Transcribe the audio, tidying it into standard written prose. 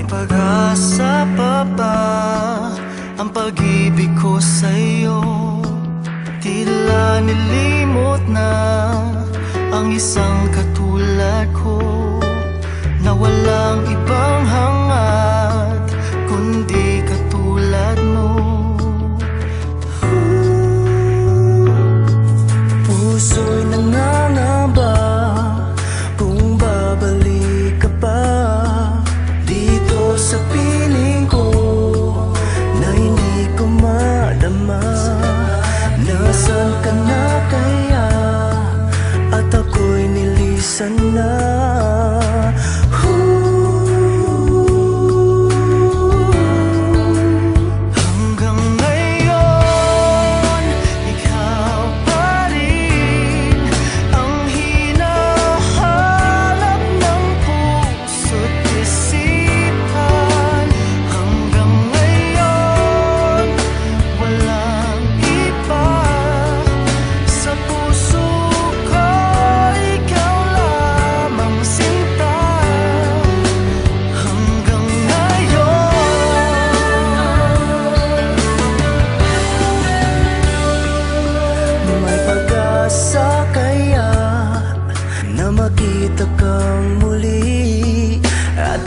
Pag-asa pa ba ang pag-ibig ko sa'yo? Tila nilimot na ang isang katulad ko, na walang ibang hangad kundi katulad mo. Puso'y nangangamba kung babalik ka pa dito sa piling ko na hindi ko madama. Nasaan ka na kaya at ako'y nilisan na? Makita kang muli at